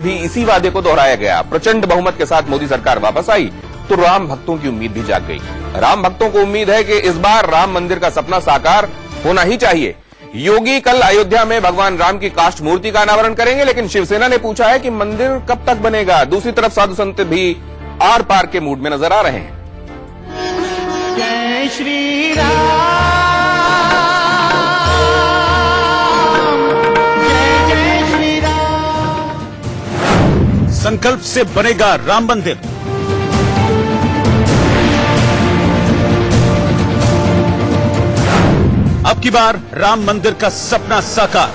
भी इसी वादे को दोहराया गया। प्रचंड बहुमत के साथ मोदी सरकार वापस आई तो राम भक्तों की उम्मीद भी जाग गई। राम भक्तों को उम्मीद है कि इस बार राम मंदिर का सपना साकार होना ही चाहिए। योगी कल अयोध्या में भगवान राम की काष्ठ मूर्ति का अनावरण करेंगे, लेकिन शिवसेना ने पूछा है कि मंदिर कब तक बनेगा। दूसरी तरफ साधु संत भी आर पार के मूड में नजर आ रहे हैं। जय श्री राम, जय जय श्री राम। संकल्प से बनेगा राम मंदिर। अब की बार राम मंदिर का सपना साकार।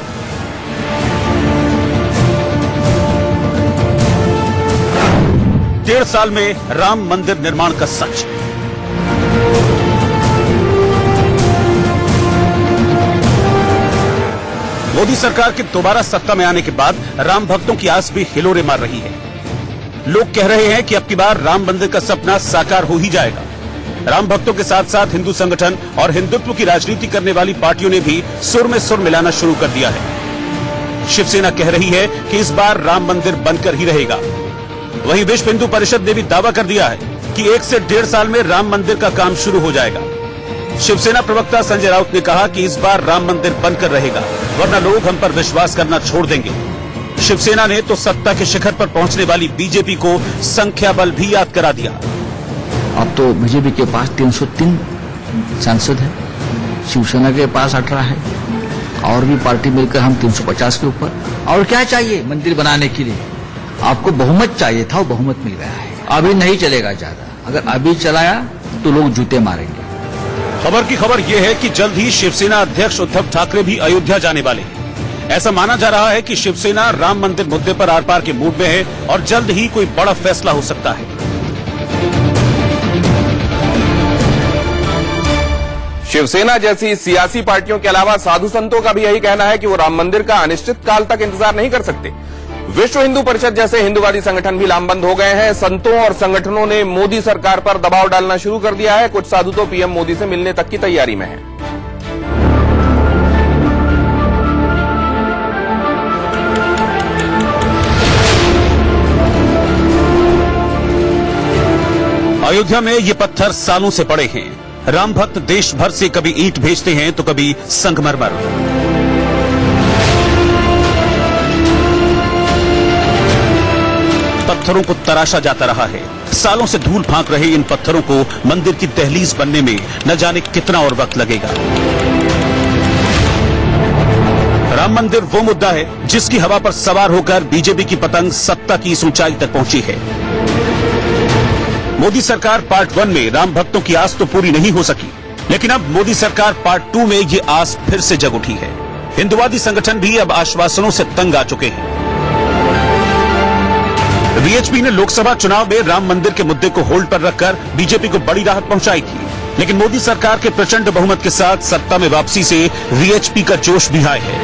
डेढ़ साल में राम मंदिर निर्माण का सच। मोदी सरकार के दोबारा सत्ता में आने के बाद राम भक्तों की आस भी हिलोरे मार रही है। लोग कह रहे हैं कि अब की बार राम मंदिर का सपना साकार हो ही जाएगा। राम भक्तों के साथ साथ हिंदू संगठन और हिंदुत्व की राजनीति करने वाली पार्टियों ने भी सुर में सुर मिलाना शुरू कर दिया है। शिवसेना कह रही है कि इस बार राम मंदिर बनकर ही रहेगा। वहीं विश्व हिंदू परिषद ने भी दावा कर दिया है कि 1 से 1.5 साल में राम मंदिर का काम शुरू हो जाएगा। शिवसेना प्रवक्ता संजय राउत ने कहा कि इस बार राम मंदिर बनकर रहेगा, वरना लोग हम पर विश्वास करना छोड़ देंगे। शिवसेना ने तो सत्ता के शिखर पर पहुंचने वाली बीजेपी को संख्या बल भी याद करा दिया। अब तो बीजेपी के पास 303 सांसद है, शिवसेना के पास 18 है, और भी पार्टी मिलकर हम 350 के ऊपर। और क्या चाहिए मंदिर बनाने के लिए? आपको बहुमत चाहिए था, वो बहुमत मिल गया है। अभी नहीं चलेगा ज्यादा, अगर अभी चलाया तो लोग जूते मारेंगे। खबर की खबर यह है कि जल्द ही शिवसेना अध्यक्ष उद्धव ठाकरे भी अयोध्या जाने वाले हैं। ऐसा माना जा रहा है कि शिवसेना राम मंदिर मुद्दे पर आर पार के मूड में है और जल्द ही कोई बड़ा फैसला हो सकता है। शिवसेना जैसी सियासी पार्टियों के अलावा साधु संतों का भी यही कहना है कि वो राम मंदिर का अनिश्चित काल तक इंतजार नहीं कर सकते। विश्व हिंदू परिषद जैसे हिंदुवादी संगठन भी लामबंद हो गए हैं। संतों और संगठनों ने मोदी सरकार पर दबाव डालना शुरू कर दिया है। कुछ साधु तो पीएम मोदी से मिलने तक की तैयारी में हैं। अयोध्या में ये पत्थर सालों से पड़े हैं। राम भक्त देश भर से कभी ईंट भेजते हैं तो कभी संगमरमर। पत्थरों को तराशा जाता रहा है। सालों से धूल फांक रहे इन पत्थरों को मंदिर की दहलीज बनने में न जाने कितना और वक्त लगेगा। राम मंदिर वो मुद्दा है जिसकी हवा पर सवार होकर बीजेपी की पतंग सत्ता की इस ऊंचाई तक पहुंची है। मोदी सरकार पार्ट 1 में राम भक्तों की आस तो पूरी नहीं हो सकी, लेकिन अब मोदी सरकार पार्ट 2 में ये आस फिर से जग उठी है। हिंदुवादी संगठन भी अब आश्वासनों से तंग आ चुके हैं। वीएचपी ने लोकसभा चुनाव में राम मंदिर के मुद्दे को होल्ड पर रखकर बीजेपी को बड़ी राहत पहुंचाई थी, लेकिन मोदी सरकार के प्रचंड बहुमत के साथ सत्ता में वापसी से वीएचपी का जोश भी हाय है।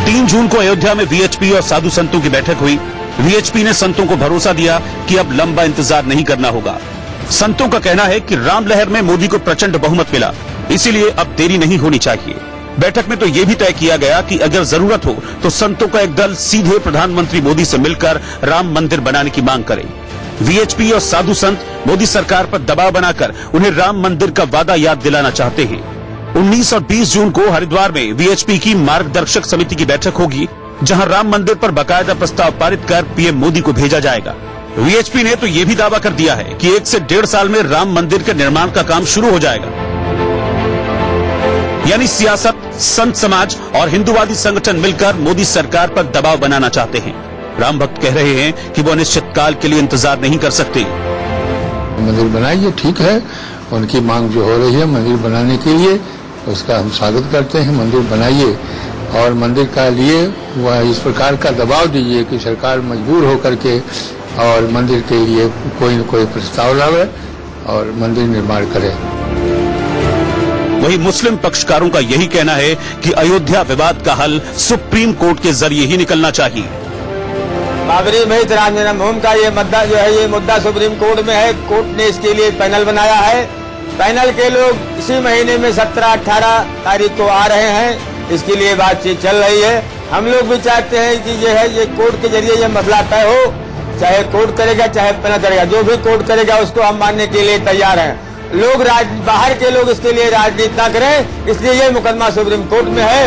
3 जून को अयोध्या में वीएचपी और साधु संतों की बैठक हुई। वीएचपी ने संतों को भरोसा दिया कि अब लंबा इंतजार नहीं करना होगा। संतों का कहना है कि राम लहर में मोदी को प्रचंड बहुमत मिला, इसीलिए अब देरी नहीं होनी चाहिए। बैठक में तो ये भी तय किया गया कि अगर जरूरत हो तो संतों का एक दल सीधे प्रधानमंत्री मोदी से मिलकर राम मंदिर बनाने की मांग करे। वीएचपी और साधु संत मोदी सरकार पर दबाव बनाकर उन्हें राम मंदिर का वादा याद दिलाना चाहते हैं। 19 और 20 जून को हरिद्वार में वीएचपी की मार्गदर्शक समिति की बैठक होगी, जहां राम मंदिर पर बाकायदा प्रस्ताव पारित कर पीएम मोदी को भेजा जाएगा। वीएचपी ने तो ये भी दावा कर दिया है कि 1 से 1.5 साल में राम मंदिर के निर्माण का काम शुरू हो जाएगा। यानी सियासत, संत समाज और हिंदुवादी संगठन मिलकर मोदी सरकार पर दबाव बनाना चाहते हैं। राम भक्त कह रहे हैं कि वो अनिश्चित काल के लिए इंतजार नहीं कर सकते। मंदिर बनाइए, ठीक है, उनकी मांग जो हो रही है मंदिर बनाने के लिए, उसका हम स्वागत करते हैं। मंदिर बनाइए और मंदिर का लिए वह इस प्रकार का दबाव दीजिए कि सरकार मजबूर होकर के और मंदिर के लिए कोई न कोई प्रस्ताव लावे और मंदिर निर्माण करे। वहीं मुस्लिम पक्षकारों का यही कहना है कि अयोध्या विवाद का हल सुप्रीम कोर्ट के जरिए ही निकलना चाहिए। बाबरी मस्जिद राम जन्मभूमि का ये मुद्दा जो है, ये मुद्दा सुप्रीम कोर्ट में है। कोर्ट ने इसके लिए पैनल बनाया है। पैनल के लोग इसी महीने में 17-18 तारीख को आ रहे हैं। इसके लिए बातचीत चल रही है हम लोग भी चाहते हैं कि ये कोर्ट के जरिए ये मसला तय हो, चाहे कोर्ट करेगा चाहे पैनल करेगा, जो भी कोर्ट करेगा उसको हम मानने के लिए तैयार हैं। लोग बाहर के लोग इसके लिए राजनीति ना करें, इसलिए ये मुकदमा सुप्रीम कोर्ट में है।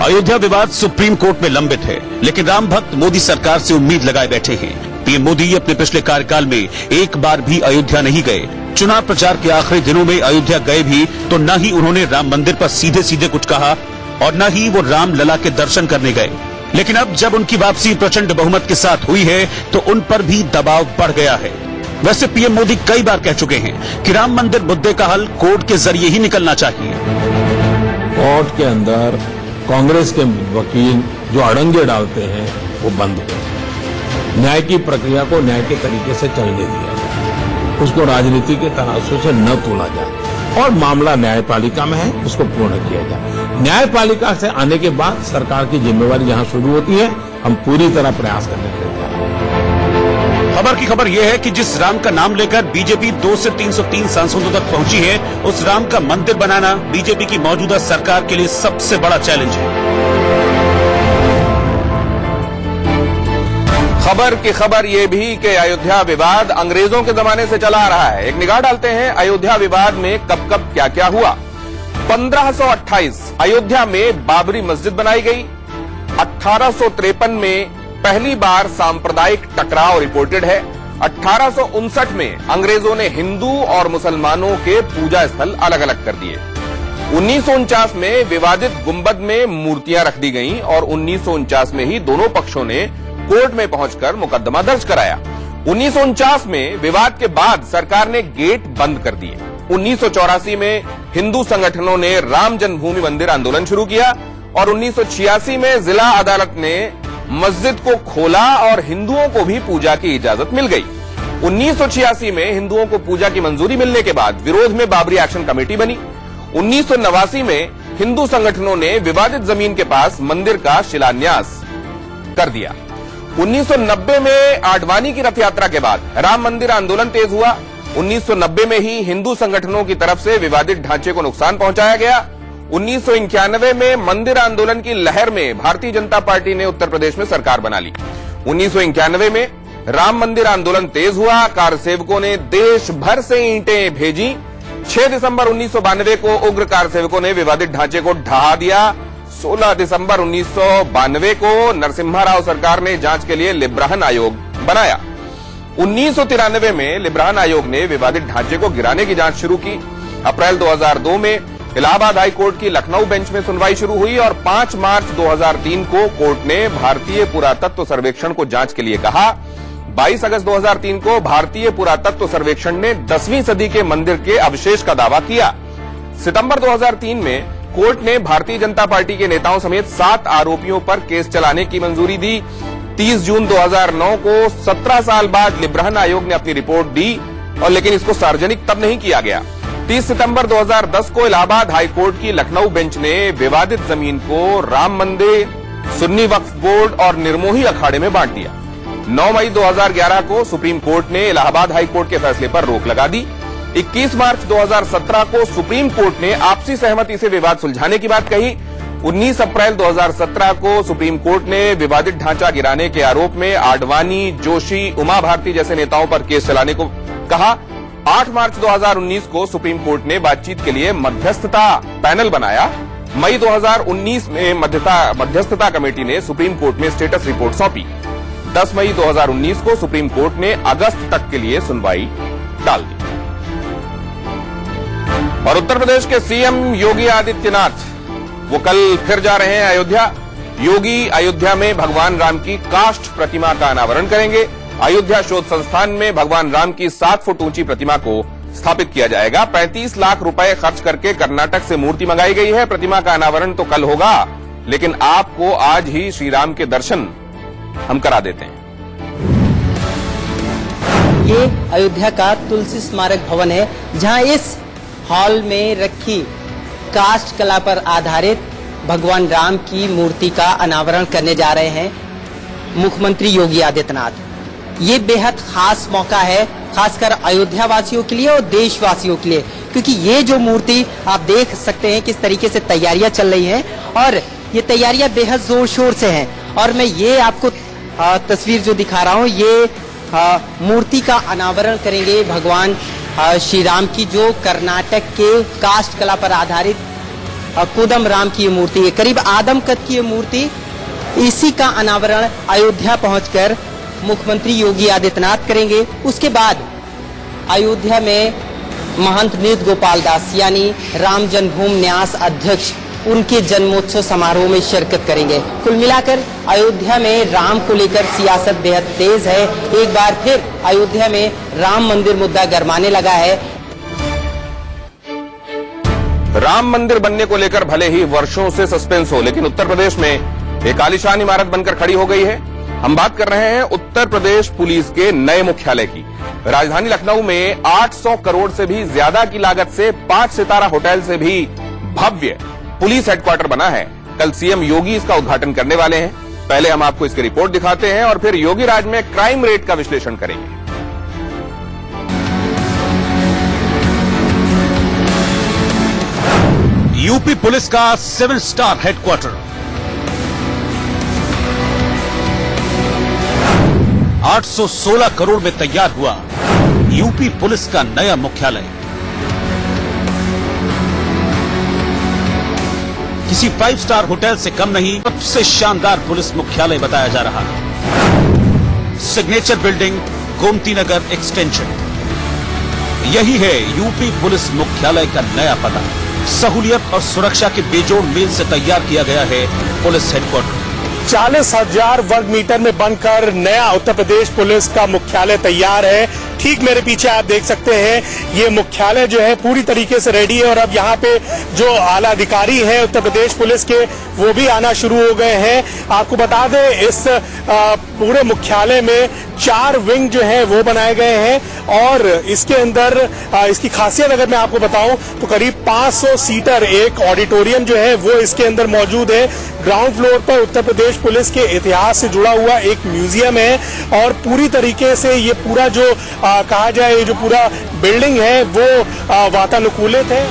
अयोध्या विवाद सुप्रीम कोर्ट में लंबित है, लेकिन राम भक्त मोदी सरकार से उम्मीद लगाए बैठे हैं। पीएम मोदी अपने पिछले कार्यकाल में एक बार भी अयोध्या नहीं गए। चुनाव प्रचार के आखिरी दिनों में अयोध्या गए भी तो न ही उन्होंने राम मंदिर पर सीधे सीधे कुछ कहा और न ही वो राम लला के दर्शन करने गए। लेकिन अब जब उनकी वापसी प्रचंड बहुमत के साथ हुई है तो उन पर भी दबाव बढ़ गया है। वैसे पीएम मोदी कई बार कह चुके हैं कि राम मंदिर मुद्दे का हल कोर्ट के जरिए ही निकलना चाहिए। कोर्ट के अंदर कांग्रेस के वकील जो अड़ंगे डालते हैं वो बंद हो, न्याय की प्रक्रिया को न्याय के तरीके से चलने दिया जाए, उसको राजनीति के तराजू से न तोला जाए और मामला न्यायपालिका में है उसको पूर्ण किया जाए। न्यायपालिका से आने के बाद सरकार की जिम्मेवारी जहां शुरू होती है, हम पूरी तरह प्रयास करने के लिए तैयार हैं। खबर की खबर यह है कि जिस राम का नाम लेकर बीजेपी 2 से 303 सांसदों तक पहुंची है, उस राम का मंदिर बनाना बीजेपी की मौजूदा सरकार के लिए सबसे बड़ा चैलेंज है। खबर की खबर यह भी कि अयोध्या विवाद अंग्रेजों के जमाने से चला आ रहा है। एक निगाह डालते हैं अयोध्या विवाद में कब कब क्या क्या हुआ। 1528 अयोध्या में बाबरी मस्जिद बनाई गई। 1853 में पहली बार सांप्रदायिक टकराव रिपोर्टेड है। 1859 में अंग्रेजों ने हिंदू और मुसलमानों के पूजा स्थल अलग अलग कर दिए। 1949 में विवादित गुंबद में मूर्तियां रख दी गईं और 1949 में ही दोनों पक्षों ने कोर्ट में पहुंचकर मुकदमा दर्ज कराया। 1949 में विवाद के बाद सरकार ने गेट बंद कर दिए। 1984 में हिंदू संगठनों ने राम जन्मभूमि मंदिर आंदोलन शुरू किया और 1986 में जिला अदालत ने मस्जिद को खोला और हिंदुओं को भी पूजा की इजाजत मिल गई। 1986 में हिंदुओं को पूजा की मंजूरी मिलने के बाद विरोध में बाबरी एक्शन कमेटी बनी। 1989 में हिंदू संगठनों ने विवादित जमीन के पास मंदिर का शिलान्यास कर दिया। 1990 में आडवाणी की रथ यात्रा के बाद राम मंदिर आंदोलन तेज हुआ। 1990 में ही हिंदू संगठनों की तरफ से विवादित ढांचे को नुकसान पहुंचाया गया। 1991 में मंदिर आंदोलन की लहर में भारतीय जनता पार्टी ने उत्तर प्रदेश में सरकार बना ली। 1991 में राम मंदिर आंदोलन तेज हुआ। कार सेवकों ने देश भर से ईंटें भेजी। 6 दिसंबर 1992 को उग्र कार सेवकों ने विवादित ढांचे को ढहा दिया। 16 दिसंबर 1992 को नरसिम्हा राव सरकार ने जांच के लिए लिब्राहन आयोग बनाया। 1993 में लिब्राहन आयोग ने विवादित ढांचे को गिराने की जांच शुरू की। अप्रैल 2002 में इलाहाबाद हाई कोर्ट की लखनऊ बेंच में सुनवाई शुरू हुई और 5 मार्च 2003 को कोर्ट ने भारतीय पुरातत्व सर्वेक्षण को जांच के लिए कहा। 22 अगस्त 2003 को भारतीय पुरातत्व सर्वेक्षण ने 10वीं सदी के मंदिर के अवशेष का दावा किया। सितंबर 2003 में कोर्ट ने भारतीय जनता पार्टी के नेताओं समेत 7 आरोपियों पर केस चलाने की मंजूरी दी। 30 जून 2009 को 17 साल बाद लिब्राहन आयोग ने अपनी रिपोर्ट दी और लेकिन इसको सार्वजनिक तब नहीं किया गया। 30 सितंबर 2010 को इलाहाबाद हाई कोर्ट की लखनऊ बेंच ने विवादित जमीन को राम मंदिर, सुन्नी वक्फ बोर्ड और निर्मोही अखाड़े में बांट दिया। 9 मई 2011 को सुप्रीम कोर्ट ने इलाहाबाद हाई कोर्ट के फैसले पर रोक लगा दी। 21 मार्च 2017 को सुप्रीम कोर्ट ने आपसी सहमति से विवाद सुलझाने की बात कही। 19 अप्रैल 2017 को सुप्रीम कोर्ट ने विवादित ढांचा गिराने के आरोप में आडवाणी, जोशी, उमा भारती जैसे नेताओं पर केस चलाने को कहा। 8 मार्च 2019 को सुप्रीम कोर्ट ने बातचीत के लिए मध्यस्थता पैनल बनाया। मई 2019 में मध्यस्थता कमेटी ने सुप्रीम कोर्ट में स्टेटस रिपोर्ट सौंपी। 10 मई 2019 को सुप्रीम कोर्ट ने अगस्त तक के लिए सुनवाई टाल दी। और उत्तर प्रदेश के सीएम योगी आदित्यनाथ वो कल फिर जा रहे हैं अयोध्या। योगी अयोध्या में भगवान राम की काष्ठ प्रतिमा का अनावरण करेंगे। अयोध्या शोध संस्थान में भगवान राम की 7 फुट ऊंची प्रतिमा को स्थापित किया जाएगा। 35 लाख रुपए खर्च करके कर्नाटक से मूर्ति मंगाई गई है। प्रतिमा का अनावरण तो कल होगा, लेकिन आपको आज ही श्री राम के दर्शन हम करा देते हैं। ये अयोध्या का तुलसी स्मारक भवन है, जहां इस हॉल में रखी काष्ठ कला पर आधारित भगवान राम की मूर्ति का अनावरण करने जा रहे हैं मुख्यमंत्री योगी आदित्यनाथ। ये बेहद खास मौका है, खासकर अयोध्या वासियों के लिए और देशवासियों के लिए, क्योंकि ये जो मूर्ति आप देख सकते हैं किस तरीके से तैयारियां चल रही हैं और ये तैयारियां बेहद जोर शोर से हैं। और मैं ये आपको तस्वीर जो दिखा रहा हूँ, ये मूर्ति का अनावरण करेंगे भगवान श्री राम की, जो कर्नाटक के काष्ठ कला पर आधारित कोदम राम की ये मूर्ति है। करीब आदम कद की ये मूर्ति, इसी का अनावरण अयोध्या पहुंचकर मुख्यमंत्री योगी आदित्यनाथ करेंगे। उसके बाद अयोध्या में महंत नृत्य गोपाल दास यानी राम जन्मभूमि न्यास अध्यक्ष उनके जन्मोत्सव समारोह में शिरकत करेंगे। कुल मिलाकर अयोध्या में राम को लेकर सियासत बेहद तेज है। एक बार फिर अयोध्या में राम मंदिर मुद्दा गरमाने लगा है। राम मंदिर बनने को लेकर भले ही वर्षों से सस्पेंस हो, लेकिन उत्तर प्रदेश में एक आलीशान इमारत बनकर खड़ी हो गई है। हम बात कर रहे हैं उत्तर प्रदेश पुलिस के नए मुख्यालय की। राजधानी लखनऊ में 800 करोड़ से भी ज्यादा की लागत से 5 सितारा होटल से भी भव्य पुलिस हेडक्वार्टर बना है। कल सीएम योगी इसका उद्घाटन करने वाले हैं। पहले हम आपको इसकी रिपोर्ट दिखाते हैं और फिर योगी राज में क्राइम रेट का विश्लेषण करेंगे। यूपी पुलिस का 7 स्टार हेडक्वार्टर 816 करोड़ में तैयार हुआ यूपी पुलिस का नया मुख्यालय। किसी 5 स्टार होटल से कम नहीं, सबसे शानदार पुलिस मुख्यालय बताया जा रहा है। Signature building, Gomti Nagar extension, यही है यूपी पुलिस मुख्यालय का नया पता। सहूलियत और सुरक्षा के बेजोड़ मेल से तैयार किया गया है पुलिस हेडक्वार्टर। 40,000 वर्ग मीटर में बनकर नया उत्तर प्रदेश पुलिस का मुख्यालय तैयार है। ठीक मेरे पीछे आप देख सकते हैं, ये मुख्यालय जो है पूरी तरीके से रेडी है और अब यहाँ पे जो आला अधिकारी हैं उत्तर प्रदेश पुलिस के, वो भी आना शुरू हो गए हैं। आपको बता दें, इस पूरे मुख्यालय में 4 विंग जो है वो बनाए गए हैं और इसके अंदर इसकी खासियत अगर मैं आपको बताऊं तो करीब 500 सीटर एक ऑडिटोरियम जो है वो इसके अंदर मौजूद है। ग्राउंड फ्लोर पर उत्तर प्रदेश पुलिस के इतिहास से जुड़ा हुआ एक म्यूजियम है और पूरी तरीके से ये पूरा जो कहा जाए, ये जो पूरा बिल्डिंग है वो वातानुकूलित है।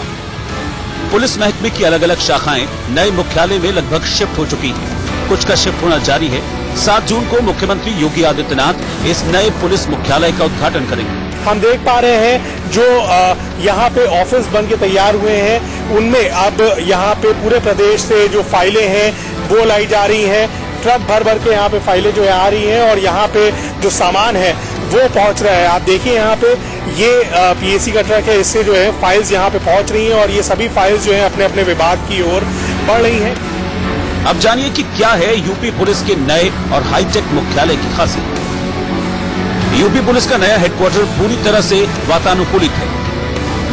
पुलिस महकमे की अलग अलग शाखाएं नए मुख्यालय में लगभग शिफ्ट हो चुकी हैं। कुछ का शिफ्ट होना जारी है। 7 जून को मुख्यमंत्री योगी आदित्यनाथ इस नए पुलिस मुख्यालय का उद्घाटन करेंगे। हम देख पा रहे हैं जो यहाँ पे ऑफिस बन के तैयार हुए हैं, उनमें अब यहाँ पे पूरे प्रदेश से जो फाइलें हैं वो लाई जा रही हैं। ट्रक भर भर के यहाँ पे फाइलें जो है आ रही हैं और यहाँ पे जो सामान है वो पहुंच रहा है। आप देखिए यहाँ पे ये पीएसी का ट्रक है, इससे जो है फाइल्स यहाँ पे पहुंच रही हैं और ये सभी फाइल्स जो है अपने अपने विभाग की ओर बढ़ रही हैं। अब जानिए कि क्या है यूपी पुलिस के नए और हाईटेक मुख्यालय की खासियत। यूपी पुलिस का नया हेडक्वार्टर पूरी तरह से वातानुकूलित है।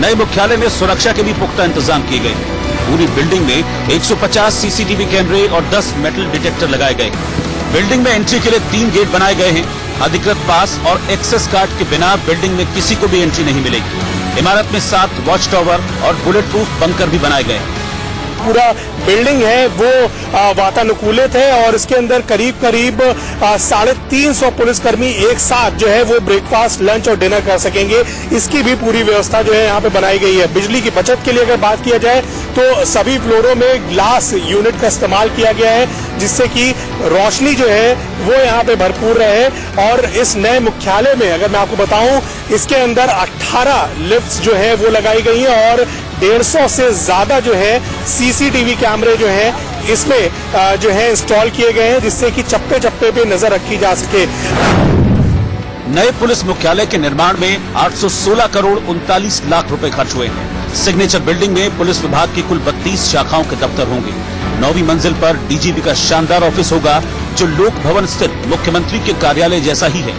नए मुख्यालय में सुरक्षा के भी पुख्ता इंतजाम किए गए। पूरी बिल्डिंग में 150 सीसीटीवी कैमरे और 10 मेटल डिटेक्टर लगाए गए। बिल्डिंग में एंट्री के लिए 3 गेट बनाए गए हैं। अधिकृत पास और एक्सेस कार्ड के बिना बिल्डिंग में किसी को भी एंट्री नहीं मिलेगी। इमारत में 7 वॉच टावर और बुलेट प्रूफ बंकर भी बनाए गए हैं। पूरा बिल्डिंग है वो वातानुकूलित है और इसके अंदर करीब 350 पुलिसकर्मी एक साथ जो है वो ब्रेकफास्ट, लंच और डिनर कर सकेंगे। इसकी भी पूरी व्यवस्था जो है यहाँ पे बनाई गई है। बिजली की बचत के लिए अगर बात किया जाए तो सभी फ्लोरों में ग्लास यूनिट का इस्तेमाल किया गया है, जिससे कि रोशनी जो है वो यहाँ पे भरपूर रहे। और इस नए मुख्यालय में अगर मैं आपको बताऊं, इसके अंदर 18 लिफ्ट्स जो है वो लगाई गई हैं और 150 से ज्यादा जो है सीसीटीवी कैमरे जो हैं इसमें जो है इंस्टॉल किए गए हैं, जिससे कि चप्पे चप्पे पे नजर रखी जा सके। नए पुलिस मुख्यालय के निर्माण में 816 करोड़ 39 लाख रुपए खर्च हुए हैं। सिग्नेचर बिल्डिंग में पुलिस विभाग की कुल 32 शाखाओं के दफ्तर होंगे। 9वीं मंजिल पर डीजीपी का शानदार ऑफिस होगा, जो लोक भवन स्थित मुख्यमंत्री के कार्यालय जैसा ही है।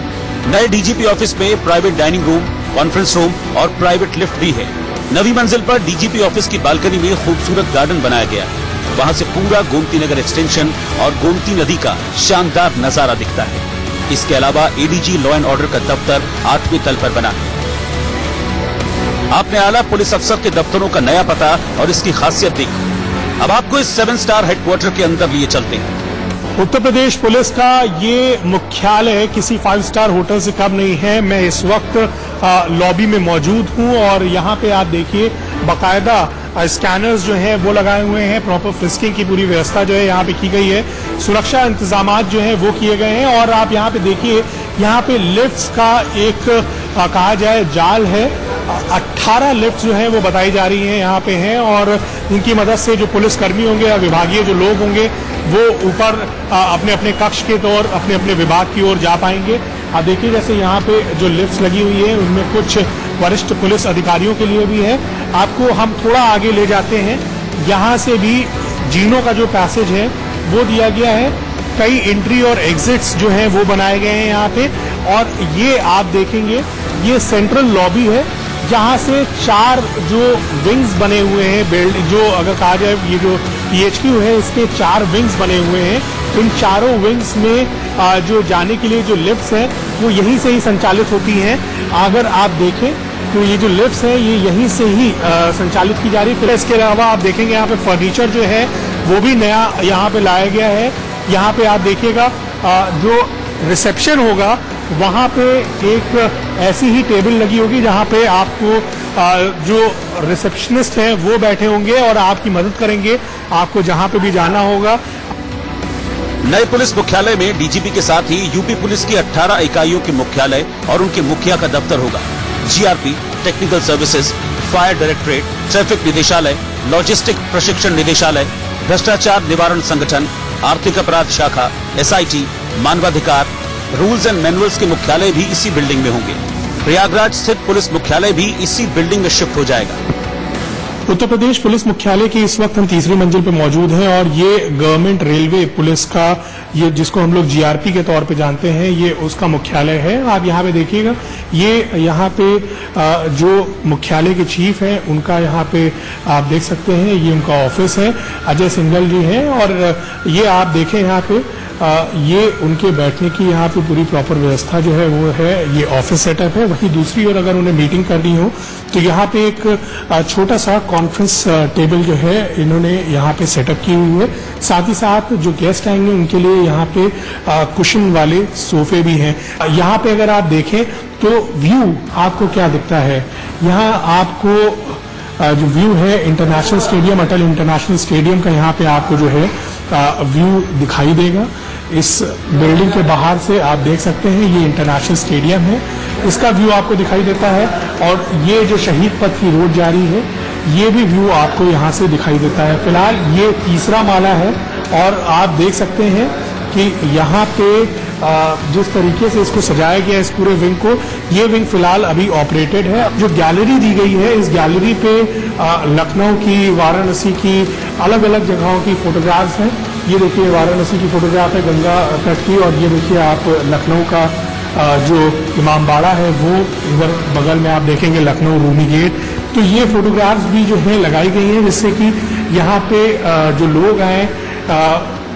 नए डीजीपी ऑफिस में private dining room, conference room और प्राइवेट लिफ्ट भी है। 9वीं मंजिल पर डीजीपी ऑफिस की बालकनी में खूबसूरत गार्डन बनाया गया है। वहां से पूरा गोमती नगर एक्सटेंशन और गोमती नदी का शानदार नजारा दिखता है। इसके अलावा एडीजी लॉ एंड ऑर्डर का दफ्तर 8वें तल पर बना है। आपने आला पुलिस अफसर के दफ्तरों का नया पता और इसकी खासियत देखी। अब आपको इस 7 स्टार हेडक्वार्टर के अंदर लिए चलते हैं। उत्तर प्रदेश पुलिस का ये मुख्यालय किसी 5 स्टार होटल से कम नहीं है। मैं इस वक्त लॉबी में मौजूद हूं और यहां पे आप देखिए बाकायदा स्कैनर्स जो हैं वो लगाए हुए हैं। प्रॉपर फ्रिस्किंग की पूरी व्यवस्था जो है यहाँ पे की गई है। सुरक्षा इंतजाम जो है वो किए गए हैं और आप यहाँ पे देखिए, यहाँ पे लिफ्ट्स का एक कहा जाए जाल है। 18 लिफ्ट जो है वो बताई जा रही हैं यहाँ पे हैं और इनकी मदद से जो पुलिसकर्मी होंगे या विभागीय जो लोग होंगे वो ऊपर अपने अपने कक्ष के तौर अपने अपने विभाग की ओर जा पाएंगे। आप देखिए जैसे यहाँ पे जो लिफ्ट लगी हुई है उनमें कुछ वरिष्ठ पुलिस अधिकारियों के लिए भी है। आपको हम थोड़ा आगे ले जाते हैं। यहाँ से भी जीनों का जो पैसेज है वो दिया गया है। कई एंट्री और एग्जिट्स जो हैं वो बनाए गए हैं यहाँ पे और ये आप देखेंगे ये सेंट्रल लॉबी है जहाँ से 4 जो विंग्स बने हुए हैं बिल्ड जो अगर कहा जाए ये जो PHQ है इसके 4 विंग्स बने हुए हैं। इन चारों विंग्स में जो जाने के लिए जो लिफ्ट्स हैं वो यहीं से ही संचालित होती हैं। अगर आप देखें तो ये जो लिफ्ट्स हैं ये यहीं से ही संचालित की जा रही है। फिर इसके अलावा आप देखेंगे यहाँ पे फर्नीचर जो है वो भी नया यहाँ पे लाया गया है। यहाँ पे आप देखिएगा जो रिसेप्शन होगा वहाँ पे एक ऐसी ही टेबल लगी होगी जहाँ पे आपको जो रिसेप्शनिस्ट हैं वो बैठे होंगे और आपकी मदद करेंगे आपको जहाँ पे भी जाना होगा। नए पुलिस मुख्यालय में डीजीपी के साथ ही यूपी पुलिस की 18 इकाइयों के मुख्यालय और उनके मुखिया का दफ्तर होगा। GRP, technical services, fire directorate, traffic निदेशालय, लॉजिस्टिक प्रशिक्षण निदेशालय, भ्रष्टाचार निवारण संगठन, आर्थिक अपराध शाखा, SIT, मानवाधिकार, रूल्स एंड मैनुअल्स के मुख्यालय भी इसी बिल्डिंग में होंगे। प्रयागराज स्थित पुलिस मुख्यालय भी इसी बिल्डिंग में शिफ्ट हो जाएगा। उत्तर प्रदेश पुलिस मुख्यालय की इस वक्त हम तीसरी मंजिल पे मौजूद हैं और ये गवर्नमेंट रेलवे पुलिस का ये जिसको हम लोग GRP के तौर पे जानते हैं ये उसका मुख्यालय है। आप यहाँ पे देखिएगा ये यहाँ पे जो मुख्यालय के चीफ हैं उनका यहाँ पे आप देख सकते हैं ये उनका ऑफिस है। अजय सिंघल जी हैं और ये आप देखें यहाँ पे ये उनके बैठने की यहाँ पे पूरी प्रॉपर व्यवस्था जो है वो है। ये ऑफिस सेटअप है। वहीं दूसरी ओर अगर उन्हें मीटिंग करनी हो तो यहाँ पे एक छोटा सा कॉन्फ्रेंस टेबल जो है इन्होंने यहाँ पे सेटअप की हुई है। साथ ही साथ जो गेस्ट आएंगे उनके लिए यहाँ पे कुशन वाले सोफे भी हैं। यहाँ पे अगर आप देखें तो व्यू आपको क्या दिखता है, यहाँ आपको जो व्यू है इंटरनेशनल स्टेडियम, अटल इंटरनेशनल स्टेडियम का यहाँ पे आपको जो है व्यू दिखाई देगा। इस बिल्डिंग के बाहर से आप देख सकते हैं ये इंटरनेशनल स्टेडियम है, इसका व्यू आपको दिखाई देता है और ये जो शहीद पथ की रोड जा रही है ये भी व्यू आपको यहाँ से दिखाई देता है। फिलहाल ये तीसरा माला है और आप देख सकते हैं कि यहाँ पे जिस तरीके से इसको सजाया गया इस पूरे विंग को, ये विंग फिलहाल अभी ऑपरेटेड है। जो गैलरी दी गई है इस गैलरी पे लखनऊ की, वाराणसी की, अलग अलग जगहों की फोटोग्राफ्स हैं। ये देखिए वाराणसी की फोटोग्राफ है गंगा तट की और ये देखिए आप लखनऊ का जो इमामबाड़ा है वो इधर बगल में आप देखेंगे लखनऊ रूमी गेट। तो ये फोटोग्राफ्स भी जो है लगाई गई हैं जिससे कि यहाँ पे जो लोग आए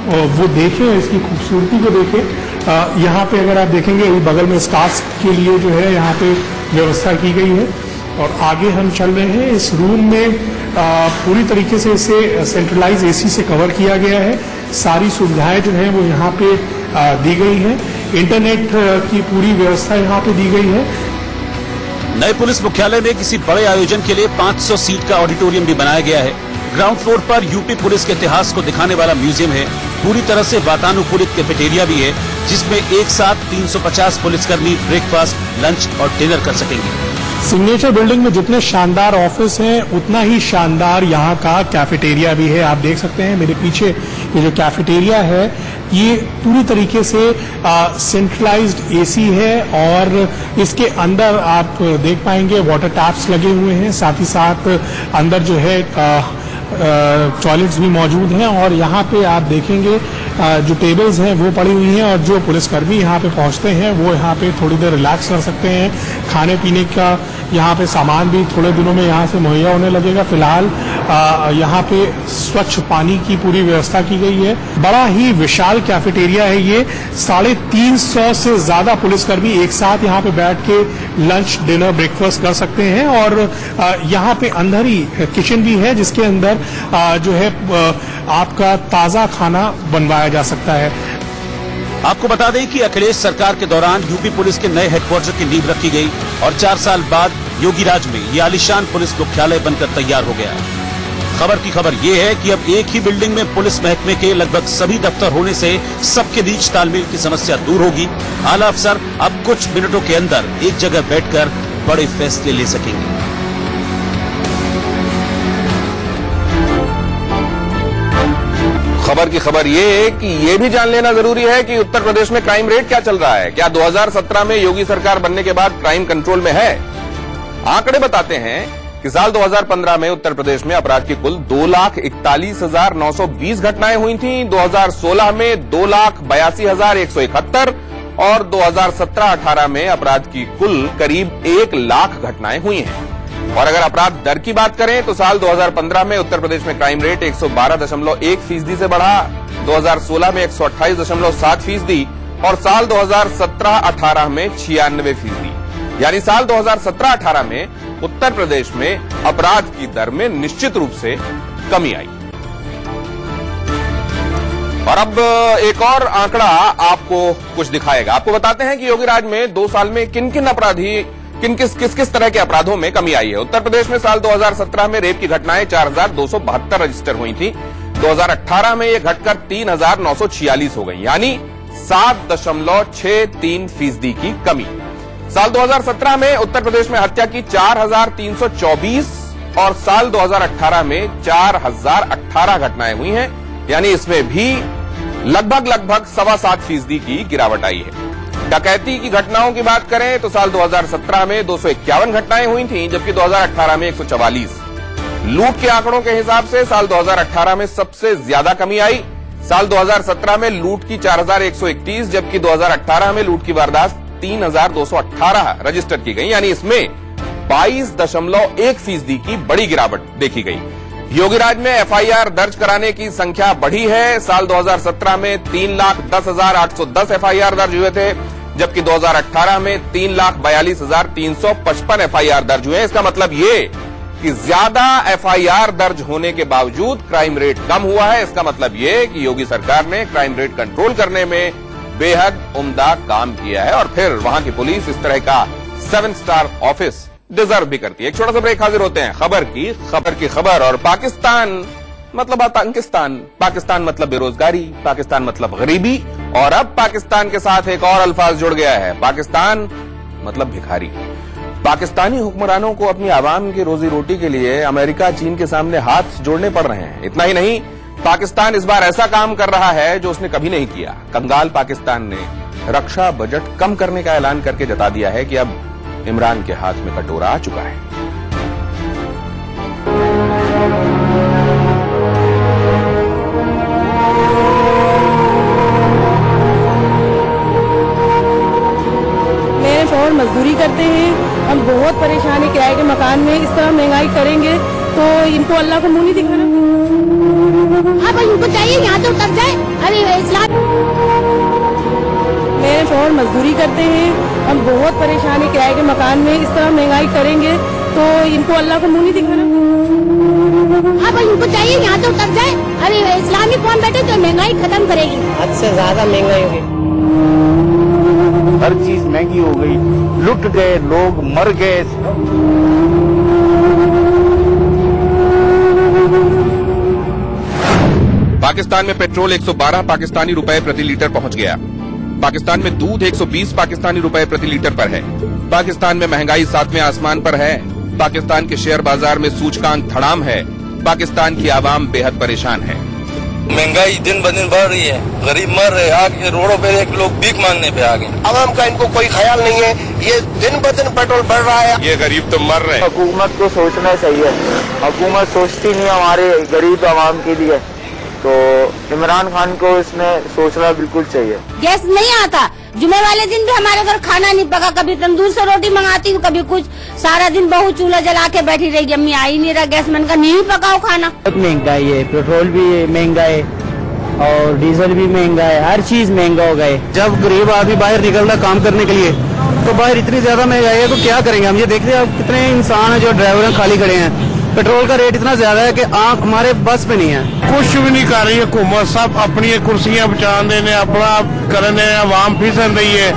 वो देखें, इसकी खूबसूरती को देखें। यहाँ पे अगर आप देखेंगे बगल में स्टाफ्स के लिए जो है यहाँ पे व्यवस्था की गई है और आगे हम चल रहे हैं। इस रूम में पूरी तरीके से इसे सेंट्रलाइज AC से कवर किया गया है। सारी सुविधाएं जो हैं वो यहाँ पे दी गई हैं। इंटरनेट की पूरी व्यवस्था यहाँ पे दी गई है। नए पुलिस मुख्यालय में किसी बड़े आयोजन के लिए 500 सीट का ऑडिटोरियम भी बनाया गया है। ग्राउंड फ्लोर पर यूपी पुलिस के इतिहास को दिखाने वाला म्यूजियम है। पूरी तरह से वातानुकूलित कैफेटेरिया भी है जिसमें एक साथ 350 पुलिसकर्मी ब्रेकफास्ट, लंच और डिनर कर सकेंगे। सिग्नेचर बिल्डिंग में जितने शानदार ऑफिस हैं उतना ही शानदार यहाँ का कैफेटेरिया भी है। आप देख सकते हैं मेरे पीछे ये जो कैफेटेरिया है ये पूरी तरीके से सेंट्रलाइज्ड AC है और इसके अंदर आप देख पाएंगे वाटर टैप्स लगे हुए हैं। साथ ही साथ अंदर जो है टॉयलेट्स भी मौजूद हैं और यहाँ पे आप देखेंगे जो टेबल्स हैं वो पड़ी हुई हैं और जो पुलिसकर्मी यहाँ पे पहुँचते हैं वो यहाँ पे थोड़ी देर रिलैक्स कर सकते हैं। खाने पीने का यहाँ पे सामान भी थोड़े दिनों में यहाँ से मुहैया होने लगेगा। फिलहाल यहाँ पे स्वच्छ पानी की पूरी व्यवस्था की गई है। बड़ा ही विशाल कैफेटेरिया है ये। 350 से ज्यादा पुलिसकर्मी एक साथ यहाँ पे बैठ के लंच, डिनर, ब्रेकफास्ट कर सकते हैं और यहाँ पे अंदर ही किचन भी है जिसके अंदर जो है आपका ताज़ा खाना बनवाया जा सकता है। आपको बता दें कि अखिलेश सरकार के दौरान यूपी पुलिस के नए हेडक्वार्टर की नींव रखी गई और 4 साल बाद योगी राज में ये आलीशान पुलिस मुख्यालय बनकर तैयार हो गया। खबर की खबर ये है कि अब एक ही बिल्डिंग में पुलिस महकमे के लगभग सभी दफ्तर होने से सबके बीच तालमेल की समस्या दूर होगी। आला अफसर अब कुछ मिनटों के अंदर एक जगह बैठकर बड़े फैसले ले सकेंगे। खबर की खबर ये है कि ये भी जान लेना जरूरी है कि उत्तर प्रदेश में क्राइम रेट क्या चल रहा है। क्या 2017 में योगी सरकार बनने के बाद क्राइम कंट्रोल में है? आंकड़े बताते हैं कि साल 2015 में उत्तर प्रदेश में अपराध की कुल 2,41,920 घटनाएं हुई थीं। 2016 में 2,82,171 और 2017-18 में अपराध की कुल करीब 1 लाख घटनाएं हुई हैं। और अगर अपराध दर की बात करें तो साल 2015 में उत्तर प्रदेश में क्राइम रेट 112.1% से बढ़ा, 2016 में 128.7% और साल 2017-18 में 96%। यानी साल 2017-18 में उत्तर प्रदेश में अपराध की दर में निश्चित रूप से कमी आई। और अब एक और आंकड़ा आपको कुछ दिखाएगा। आपको बताते हैं कि योगी राज में 2 साल में किन किस तरह के अपराधों में कमी आई है। उत्तर प्रदेश में साल 2017 में रेप की घटनाएं 4,272 रजिस्टर हुई थी। 2018 में यह घटकर 3,946 हो गई, यानी 7.63% की कमी। साल 2017 में उत्तर प्रदेश में हत्या की 4,324 और साल 2018 में 4,018 घटनाएं हुई हैं, यानी इसमें भी लगभग 7.25% की गिरावट आई है। डकैती की घटनाओं की बात करें तो साल 2017 में 251 घटनाएं हुई थीं, जबकि 2018 में 144। लूट के आंकड़ों के हिसाब से साल 2018 में सबसे ज्यादा कमी आई। साल 2017 में लूट की 4,131, जबकि 2018 में लूट की वारदात 3,218 रजिस्टर की गई, यानी इसमें 22.1% की बड़ी गिरावट देखी गई। योगी राज में एफआईआर दर्ज कराने की संख्या बढ़ी है। साल 2017 में 3,10,810 एफआईआर दर्ज हुए थे, जबकि 2018 में 3,42,355 एफआईआर दर्ज हुए हैं। इसका मतलब ये कि ज्यादा एफआईआर दर्ज होने के बावजूद क्राइम रेट कम हुआ है। इसका मतलब ये कि योगी सरकार ने क्राइम रेट कंट्रोल करने में बेहद उम्दा काम किया है और फिर वहां की पुलिस इस तरह का 7 स्टार ऑफिस डिजर्व भी करती है। एक छोटा सा ब्रेक, हाजिर होते हैं खबर की खबर। और पाकिस्तान मतलब आतंकिस्तान, पाकिस्तान मतलब बेरोजगारी, पाकिस्तान मतलब गरीबी, और अब पाकिस्तान के साथ एक और अल्फाज जुड़ गया है, पाकिस्तान मतलब भिखारी। पाकिस्तानी हुक्मरानों को अपनी आवाम की रोजी रोटी के लिए अमेरिका, चीन के सामने हाथ जोड़ने पड़ रहे हैं। इतना ही नहीं, पाकिस्तान इस बार ऐसा काम कर रहा है जो उसने कभी नहीं किया। कंगाल पाकिस्तान ने रक्षा बजट कम करने का ऐलान करके जता दिया है कि अब इमरान के हाथ में कटोरा आ चुका है। मेरे शौहर मजदूरी करते हैं, हम बहुत परेशान है किराए के मकान में। इस तरह महंगाई करेंगे तो इनको अल्लाह को मुंह नहीं दिखाना। हाँ भाई, इनको चाहिए यहाँ तो उतर जाए। अरे इस्लाम, मेरे शौहर मजदूरी करते हैं, हम बहुत परेशान है किराए के मकान में। इस तरह महंगाई करेंगे तो इनको अल्लाह को मुंह नहीं दिखाना। हाँ भाई, इनको चाहिए यहाँ तो उतर जाए। अरे इस्लामी कौन बैठे जो महंगाई खत्म करेगी। हद से ज्यादा महंगाई होगी, हर चीज महंगी हो गई, लुट गए लोग, मर गए। पाकिस्तान में पेट्रोल 112 पाकिस्तानी रुपए प्रति लीटर पहुंच गया। पाकिस्तान में दूध 120 पाकिस्तानी रुपए प्रति लीटर पर है। पाकिस्तान में महंगाई 7वें आसमान पर है। पाकिस्तान के शेयर बाजार में सूचकांक धड़ाम है। पाकिस्तान की आवाम बेहद परेशान है। महंगाई दिन ब दिन बढ़ रही है, गरीब मर रहे, आगे रोडों पे एक लोग भीख मांगने पे आ गए। आवाम का इनको कोई ख्याल नहीं है। ये दिन ब दिन पेट्रोल बढ़ रहा है, ये गरीब तो मर रहे हैं। हुकूमत को सोचना चाहिए। हुकूमत सोचती नहीं हमारे गरीब आवाम के लिए, तो इमरान खान को इसमें सोचना बिल्कुल चाहिए। गैस नहीं आता, जुमे वाले दिन भी हमारे घर खाना नहीं पका। कभी तंदूर से रोटी मंगाती हूँ, कभी कुछ। सारा दिन बहू चूल्हा जला के बैठी रहेगी, अम्मी आ ही नहीं रहा गैस। मैंने कहा नहीं पकाओ खाना। बहुत महंगाई है, पेट्रोल भी महंगा है और डीजल भी महंगा है, हर चीज महंगा हो गए। जब गरीब आदमी बाहर निकलता काम करने के लिए तो बाहर इतनी ज्यादा महंगाई है तो क्या करेंगे हम। ये देखते हैं अब कितने इंसान है जो ड्राइवर खाली खड़े हैं, पेट्रोल का रेट इतना ज्यादा है कि आंख हमारे बस में नहीं है। कुछ भी नहीं कर रही है हुकूमत, सब अपनी कुर्सियां बचाने ने अपना करने, आवाम फिसन रही है।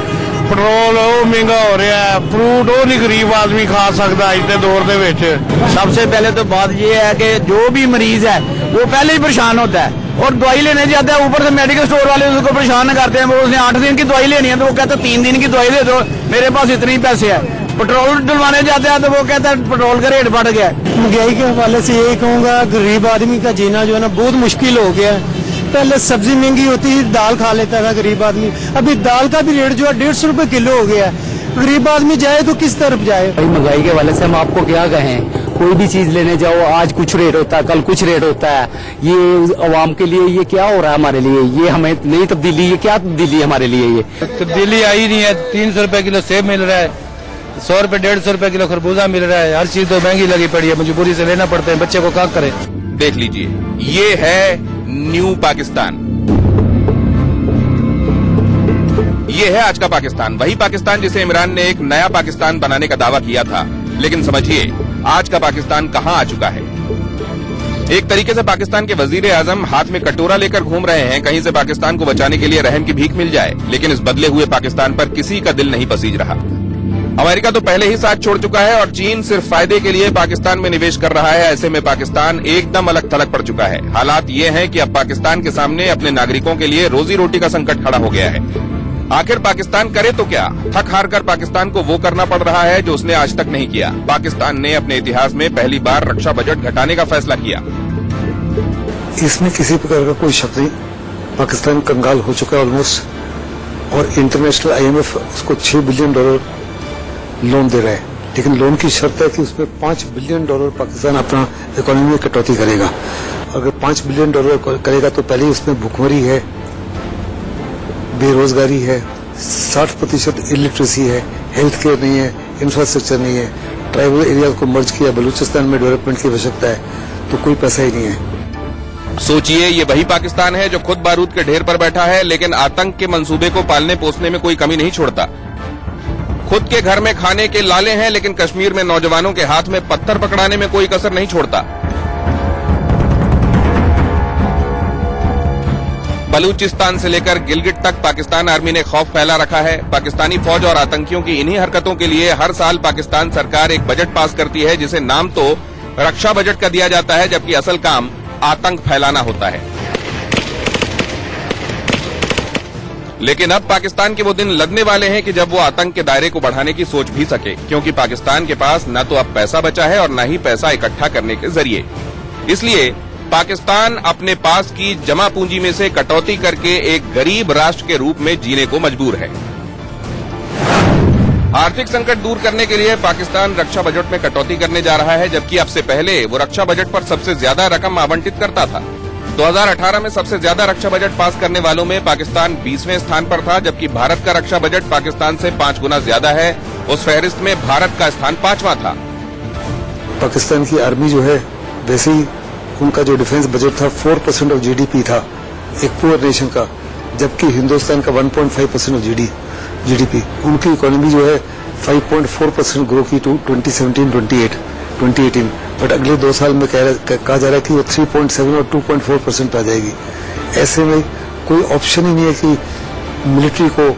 पेट्रोल ਉਹ ਮਹਿੰਗਾ ਹੋ ਰਿਹਾ ਹੈ, फ्रूट ਉਹ नहीं गरीब आदमी खा सकता ਅੱਜ ਦੇ दौर ਦੇ ਵਿੱਚ। सबसे पहले तो बात ये है कि जो भी मरीज है वो पहले ही परेशान होता है और दवाई लेने जाता है, ऊपर से मेडिकल स्टोर वाले उसको परेशान करते हैं। वो उसने 8 दिन की दवाई लेनी है तो वो कहता है 3 दिन की दवाई दे दो, मेरे पास इतने ही पैसे है। पेट्रोल डलवाने जाते हैं तो वो कहता है पेट्रोल का रेट बढ़ गया। महंगाई के हवाले से यही कहूँगा, गरीब आदमी का जीना जो है ना बहुत मुश्किल हो गया है। पहले सब्जी महंगी होती थी, दाल खा लेता था गरीब आदमी, अभी दाल का भी रेट जो है 150 रुपए किलो हो गया है। गरीब आदमी जाए तो किस तरफ जाए? महंगाई के हवाले से हम आपको क्या कहें, कोई भी चीज लेने जाओ आज कुछ रेट होता है, कल कुछ रेट होता है। ये अवाम के लिए ये क्या हो रहा है हमारे लिए, ये हमें नई तब्दीली, ये क्या तब्दीली हमारे लिए? ये तब्दीली आई नहीं है। 300 रुपए किलो सेब मिल रहा है, 100 रुपए 150 रुपए किलो खरबूजा मिल रहा है। हर चीज तो महंगी लगी पड़ी है, मजबूरी से लेना पड़ता है, बच्चे को क्या करे। देख लीजिए, ये है न्यू पाकिस्तान, ये है आज का पाकिस्तान। वही पाकिस्तान जिसे इमरान ने एक नया पाकिस्तान बनाने का दावा किया था। लेकिन समझिए आज का पाकिस्तान कहां आ चुका है। एक तरीके से पाकिस्तान के वजीर आजम हाथ में कटोरा लेकर घूम रहे हैं, कहीं से पाकिस्तान को बचाने के लिए रहम की भीख मिल जाए। लेकिन इस बदले हुए पाकिस्तान पर किसी का दिल नहीं पसीज रहा। अमेरिका तो पहले ही साथ छोड़ चुका है और चीन सिर्फ फायदे के लिए पाकिस्तान में निवेश कर रहा है। ऐसे में पाकिस्तान एकदम अलग थलग पड़ चुका है। हालात ये हैं कि अब पाकिस्तान के सामने अपने नागरिकों के लिए रोजी रोटी का संकट खड़ा हो गया है। आखिर पाकिस्तान करे तो क्या? थक हार कर पाकिस्तान को वो करना पड़ रहा है जो उसने आज तक नहीं किया। पाकिस्तान ने अपने इतिहास में पहली बार रक्षा बजट घटाने का फैसला किया। इसमें किसी प्रकार का कोई शक नहीं, पाकिस्तान कंगाल हो चुका है ऑलमोस्ट, और इंटरनेशनल IMF उसको $6 बिलियन लोन दे रहा है। लेकिन लोन की शर्त है कि उसमें $5 बिलियन पाकिस्तान अपना इकोनॉमी में कटौती करेगा। अगर $5 बिलियन करेगा तो पहले ही उसमें भुखमरी है, बेरोजगारी है, 60% इलिटरेसी है, हेल्थ केयर नहीं है, इंफ्रास्ट्रक्चर नहीं है, ट्राइबल एरिया को मर्ज किया, बलूचिस्तान में डेवलपमेंट की आवश्यकता है, तो कोई पैसा ही नहीं है। सोचिए, ये वही पाकिस्तान है जो खुद बारूद के ढेर पर बैठा है, लेकिन आतंक के मंसूबे को पालने पोसने में कोई कमी नहीं छोड़ता। खुद के घर में खाने के लाले हैं, लेकिन कश्मीर में नौजवानों के हाथ में पत्थर पकड़ाने में कोई कसर नहीं छोड़ता। बलूचिस्तान से लेकर गिलगिट तक पाकिस्तान आर्मी ने खौफ फैला रखा है। पाकिस्तानी फौज और आतंकियों की इन्हीं हरकतों के लिए हर साल पाकिस्तान सरकार एक बजट पास करती है, जिसे नाम तो रक्षा बजट का दिया जाता है, जबकि असल काम आतंक फैलाना होता है। लेकिन अब पाकिस्तान के वो दिन लगने वाले हैं कि जब वो आतंक के दायरे को बढ़ाने की सोच भी सके, क्योंकि पाकिस्तान के पास न तो अब पैसा बचा है और न ही पैसा इकट्ठा करने के जरिए। इसलिए पाकिस्तान अपने पास की जमा पूंजी में से कटौती करके एक गरीब राष्ट्र के रूप में जीने को मजबूर है। आर्थिक संकट दूर करने के लिए पाकिस्तान रक्षा बजट में कटौती करने जा रहा है, जबकि अब से पहले वो रक्षा बजट पर सबसे ज्यादा रकम आवंटित करता था। 2018 में सबसे ज्यादा रक्षा बजट पास करने वालों में पाकिस्तान 20वें स्थान पर था, जबकि भारत का रक्षा बजट पाकिस्तान से 5 गुना ज्यादा है। उस फहरिस्त में भारत का स्थान 5वां था। पाकिस्तान की आर्मी जो है, वैसे ही उनका जो डिफेंस बजट था 4% ऑफ GDP था एक पुअर नेशन का, जबकि हिंदुस्तान का 1.5% ऑफ GDP। उनकी इकोनॉमी जो है 5.4% ग्रो की टू 2017-2018, बट अगले 2 साल में कहा जा रहा है कि वो 3.7 और 2.4% पे आ जाएगी। ऐसे में कोई ऑप्शन ही नहीं है कि मिलिट्री को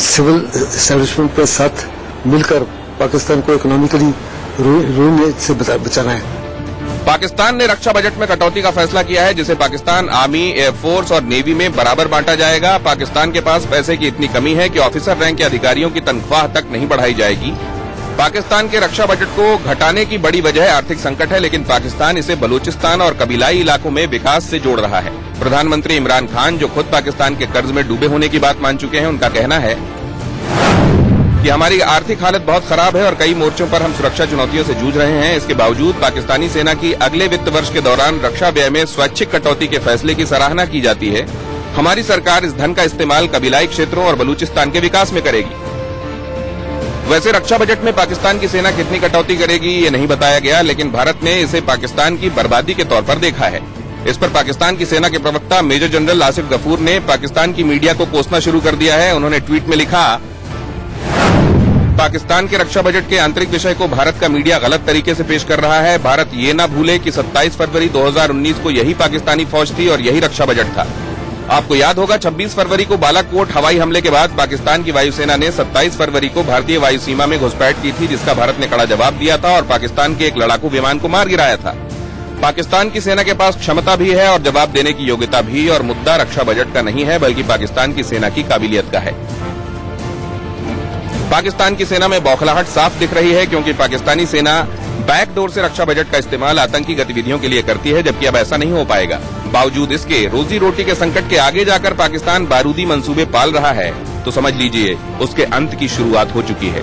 सिविल एस्टेब्लिशमेंट के साथ मिलकर पाकिस्तान को इकोनॉमिकली रूइन से बचाना है। पाकिस्तान ने रक्षा बजट में कटौती का फैसला किया है, जिसे पाकिस्तान आर्मी, एयरफोर्स और नेवी में बराबर बांटा जाएगा। पाकिस्तान के पास पैसे की इतनी कमी है कि ऑफिसर रैंक के अधिकारियों की तनख्वाह तक नहीं बढ़ाई जाएगी। पाकिस्तान के रक्षा बजट को घटाने की बड़ी वजह आर्थिक संकट है, लेकिन पाकिस्तान इसे बलूचिस्तान और कबीलाई इलाकों में विकास से जोड़ रहा है। प्रधानमंत्री इमरान खान, जो खुद पाकिस्तान के कर्ज में डूबे होने की बात मान चुके हैं, उनका कहना है कि हमारी आर्थिक हालत बहुत खराब है और कई मोर्चों पर हम सुरक्षा चुनौतियों से जूझ रहे हैं। इसके बावजूद पाकिस्तानी सेना की अगले वित्त वर्ष के दौरान रक्षा व्यय में स्वैच्छिक कटौती के फैसले की सराहना की जाती है। हमारी सरकार इस धन का इस्तेमाल कबीलाई क्षेत्रों और बलूचिस्तान के विकास में करेगी। वैसे रक्षा बजट में पाकिस्तान की सेना कितनी कटौती करेगी ये नहीं बताया गया, लेकिन भारत ने इसे पाकिस्तान की बर्बादी के तौर पर देखा है। इस पर पाकिस्तान की सेना के प्रवक्ता मेजर जनरल आसिफ गफूर ने पाकिस्तान की मीडिया को कोसना शुरू कर दिया है। उन्होंने ट्वीट में लिखा पाकिस्तान के रक्षा बजट के आंतरिक विषय को भारत का मीडिया गलत तरीके से पेश कर रहा है। भारत ये ना भूले कि 27 फरवरी 2019 को यही पाकिस्तानी फौज थी और यही रक्षा बजट था। आपको याद होगा 26 फरवरी को बालाकोट हवाई हमले के बाद पाकिस्तान की वायुसेना ने 27 फरवरी को भारतीय वायु सीमा में घुसपैठ की थी, जिसका भारत ने कड़ा जवाब दिया था और पाकिस्तान के एक लड़ाकू विमान को मार गिराया था। पाकिस्तान की सेना के पास क्षमता भी है और जवाब देने की योग्यता भी, और मुद्दा रक्षा बजट का नहीं है बल्कि पाकिस्तान की सेना की काबिलियत का है। पाकिस्तान की सेना में बौखलाहट साफ दिख रही है, क्योंकि पाकिस्तानी सेना बैकडोर से रक्षा बजट का इस्तेमाल आतंकी गतिविधियों के लिए करती है, जबकि अब ऐसा नहीं हो पाएगा। बावजूद इसके रोजी रोटी के संकट के आगे जाकर पाकिस्तान बारूदी मंसूबे पाल रहा है, तो समझ लीजिए उसके अंत की शुरुआत हो चुकी है।